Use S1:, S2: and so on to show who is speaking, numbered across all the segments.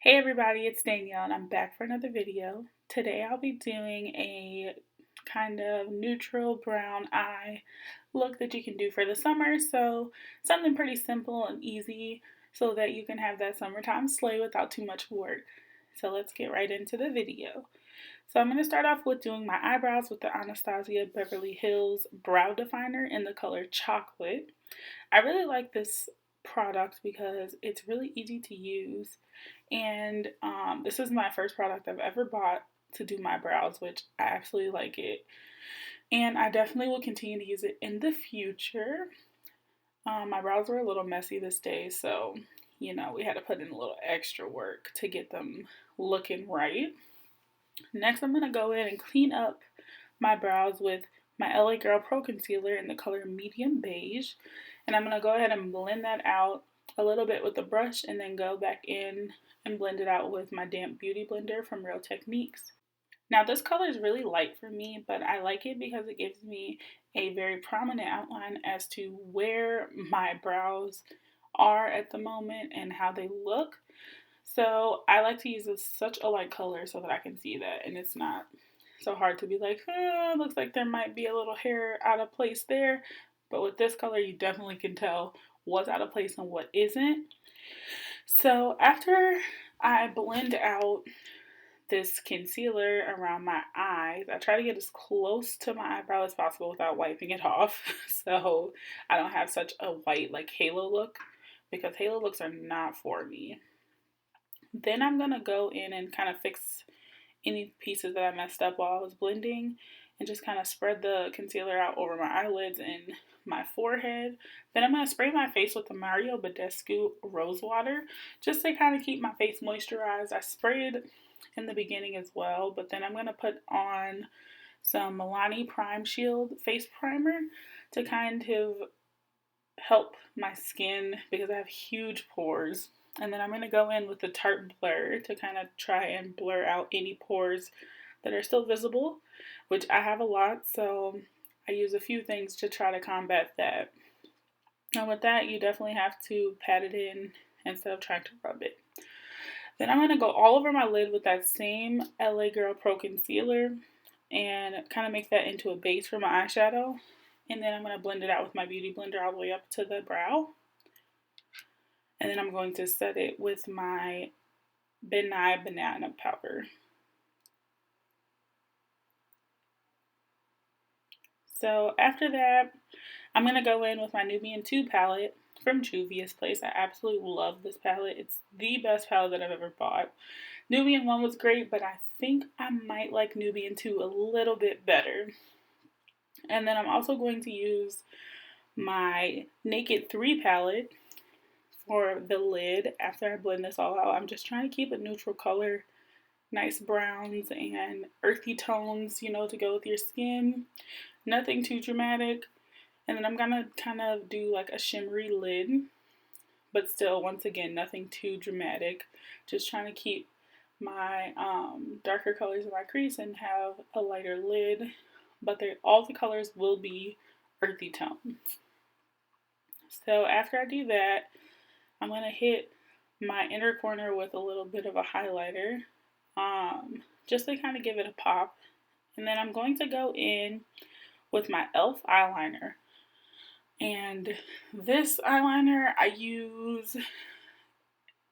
S1: Hey everybody, it's Danielle and I'm back for another video. Today I'll be doing a kind of neutral brown eye look that you can do for the summer. So something pretty simple and easy so that you can have that summertime slay without too much work. So let's get right into the video. So I'm going to start off with doing my eyebrows with the Anastasia Beverly Hills Brow Definer in the color Chocolate. I really like this product because it's really easy to use, and this is my first product I've ever bought to do my brows, which I absolutely like it, and I definitely will continue to use it in the future. My brows were a little messy this day, so we had to put in a little extra work to get them looking right. Next, I'm going to go in and clean up my brows with my LA Girl Pro Concealer in the color Medium Beige. And I'm going to go ahead and blend that out a little bit with the brush and then go back in and blend it out with my damp beauty blender from Real Techniques. Now this color is really light for me, but I like it because it gives me a very prominent outline as to where my brows are at the moment and how they look. So I like to use such a light color so that I can see that, and it's not so hard to be like, looks like there might be a little hair out of place there. But with this color, you definitely can tell what's out of place and what isn't. So after I blend out this concealer around my eyes, I try to get as close to my eyebrow as possible without wiping it off. So I don't have such a white like halo look, because halo looks are not for me. Then I'm going to go in and kind of fix any pieces that I messed up while I was blending and just kind of spread the concealer out over my eyelids and my forehead. Then I'm going to spray my face with the Mario Badescu Rose Water just to kind of keep my face moisturized. I sprayed in the beginning as well, but then I'm going to put on some Milani Prime Shield face primer to kind of help my skin because I have huge pores. And then I'm going to go in with the Tarte Blur to kind of try and blur out any pores that are still visible, which I have a lot, so I use a few things to try to combat that. And with that, you definitely have to pat it in instead of trying to rub it. Then I'm going to go all over my lid with that same LA Girl Pro Concealer and kind of make that into a base for my eyeshadow. And then I'm going to blend it out with my beauty blender all the way up to the brow. And then I'm going to set it with my Ben Nye Banana Powder. So after that, I'm going to go in with my Nubian 2 palette from Juvia's Place. I absolutely love this palette. It's the best palette that I've ever bought. Nubian 1 was great, but I think I might like Nubian 2 a little bit better. And then I'm also going to use my Naked 3 palette for the lid after I blend this all out. I'm just trying to keep a neutral color, nice browns and earthy tones, to go with your skin. Nothing too dramatic. And then I'm gonna kind of do like a shimmery lid, but still, once again, nothing too dramatic. Just trying to keep my darker colors in my crease and have a lighter lid, but all the colors will be earthy tones. So after I do that, I'm going to hit my inner corner with a little bit of a highlighter, just to kind of give it a pop. And then I'm going to go in with my e.l.f. eyeliner. And this eyeliner I use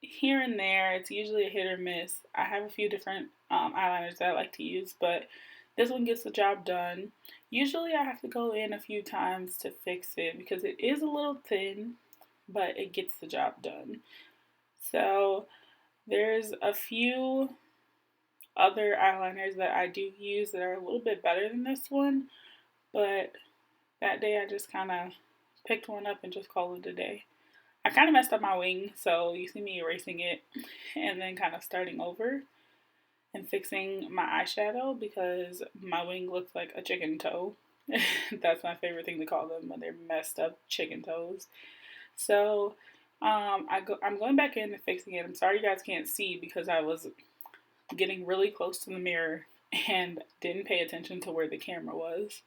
S1: here and there. It's usually a hit or miss. I have a few different eyeliners that I like to use, but this one gets the job done. Usually I have to go in a few times to fix it because it is a little thin, but it gets the job done. So there's a few other eyeliners that I do use that are a little bit better than this one, but that day I just kind of picked one up and just called it a day. I kind of messed up my wing, so you see me erasing it and then kind of starting over and fixing my eyeshadow because my wing looks like a chicken toe. That's my favorite thing to call them, when they're messed up chicken toes. So I'm going back in and fixing it. I'm sorry you guys can't see because I was getting really close to the mirror and didn't pay attention to where the camera was.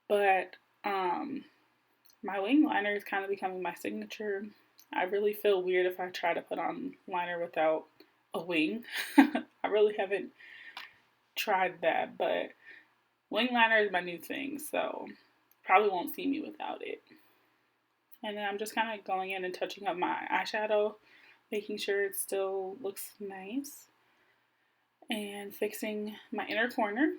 S1: But my wing liner is kind of becoming my signature I really feel weird if I try to put on liner without a wing. I really haven't tried that, but wing liner is my new thing, so probably won't see me without it. And then I'm just kind of going in and touching up my eyeshadow, making sure it still looks nice, and fixing my inner corner.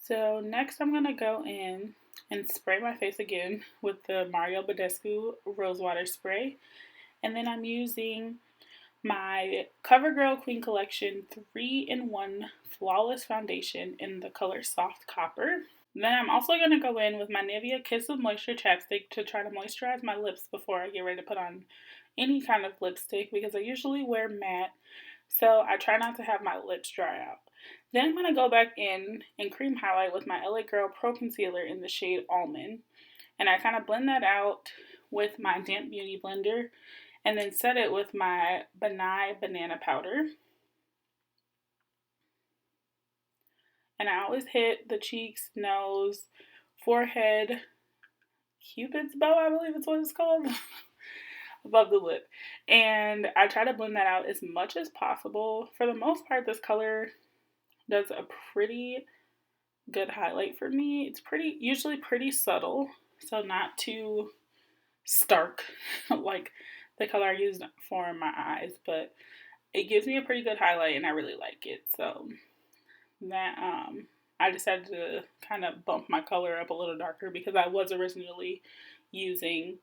S1: So next I'm going to go in and spray my face again with the Mario Badescu Rose Water Spray. And then I'm using my CoverGirl Queen Collection 3-in-1 Flawless Foundation in the color Soft Copper. Then I'm also going to go in with my Nivea Kiss of Moisture chapstick to try to moisturize my lips before I get ready to put on any kind of lipstick, because I usually wear matte, so I try not to have my lips dry out. Then I'm going to go back in and cream highlight with my LA Girl Pro Concealer in the shade Almond. And I kind of blend that out with my Damp Beauty blender and then set it with my Benai Banana Powder. And I always hit the cheeks, nose, forehead, Cupid's bow, I believe it's what it's called, above the lip. And I try to blend that out as much as possible. For the most part, this color does a pretty good highlight for me. It's usually pretty subtle, so not too stark like the color I used for my eyes, but it gives me a pretty good highlight and I really like it. So that I decided to kind of bump my color up a little darker because I was originally using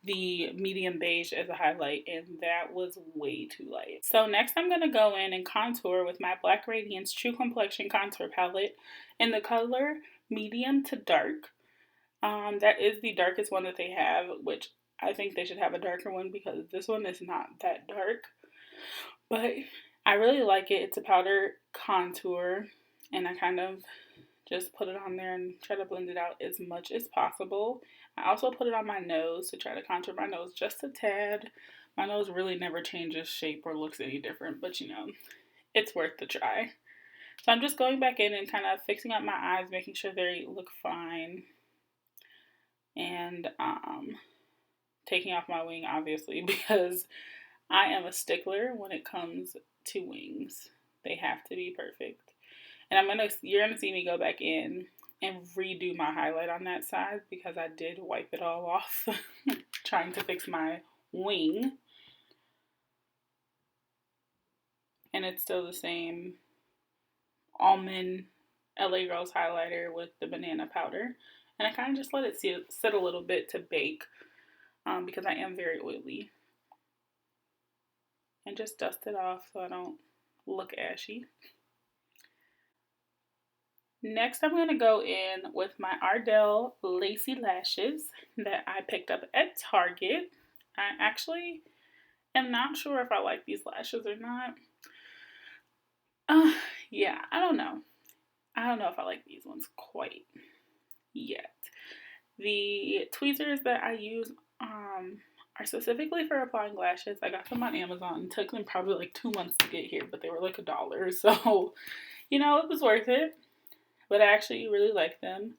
S1: the medium beige as a highlight and that was way too light. So next I'm going to go in and contour with my Black Radiance True Complexion Contour Palette in the color medium to dark. That is the darkest one that they have, which I think they should have a darker one because this one is not that dark. But I really like it. It's a powder contour and I kind of just put it on there and try to blend it out as much as possible. I also put it on my nose to try to contour my nose just a tad. My nose really never changes shape or looks any different, but you know, it's worth the try. So I'm just going back in and kind of fixing up my eyes, making sure they look fine. And taking off my wing, obviously, because I am a stickler when it comes to wings. They have to be perfect. And you're gonna see me go back in and redo my highlight on that side because I did wipe it all off trying to fix my wing. And it's still the same Almond LA Girls highlighter with the banana powder. And I kind of just let it sit a little bit to bake because I am very oily. And just dust it off so I don't look ashy. Next, I'm going to go in with my Ardell Lacy Lashes that I picked up at Target. I actually am not sure if I like these lashes or not. Yeah, I don't know. I don't know if I like these ones quite yet. The tweezers that I use are specifically for applying lashes. I got them on Amazon. It took them probably like 2 months to get here, but they were like $1. So, you know, it was worth it. But I actually really like them.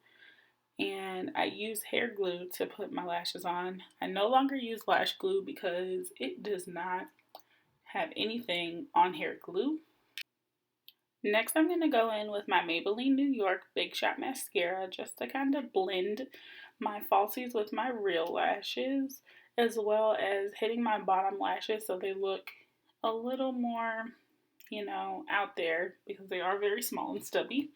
S1: And I use hair glue to put my lashes on. I no longer use lash glue because it does not have anything on hair glue. Next, I'm going to go in with my Maybelline New York Big Shot Mascara just to kind of blend my falsies with my real lashes, as well as hitting my bottom lashes so they look a little more, you know, out there because they are very small and stubby.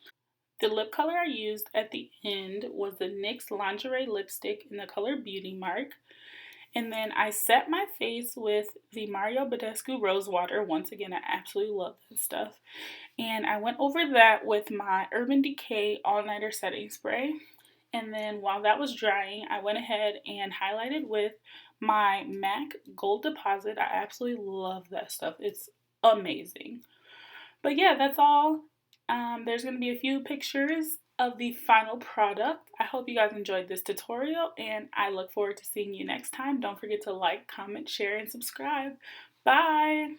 S1: The lip color I used at the end was the NYX Lingerie Lipstick in the color Beauty Mark. And then I set my face with the Mario Badescu Rose Water. Once again, I absolutely love this stuff. And I went over that with my Urban Decay All Nighter Setting Spray. And then while that was drying, I went ahead and highlighted with my MAC Gold Deposit. I absolutely love that stuff. It's amazing. But yeah, that's all. There's going to be a few pictures of the final product. I hope you guys enjoyed this tutorial and I look forward to seeing you next time. Don't forget to like, comment, share, and subscribe. Bye!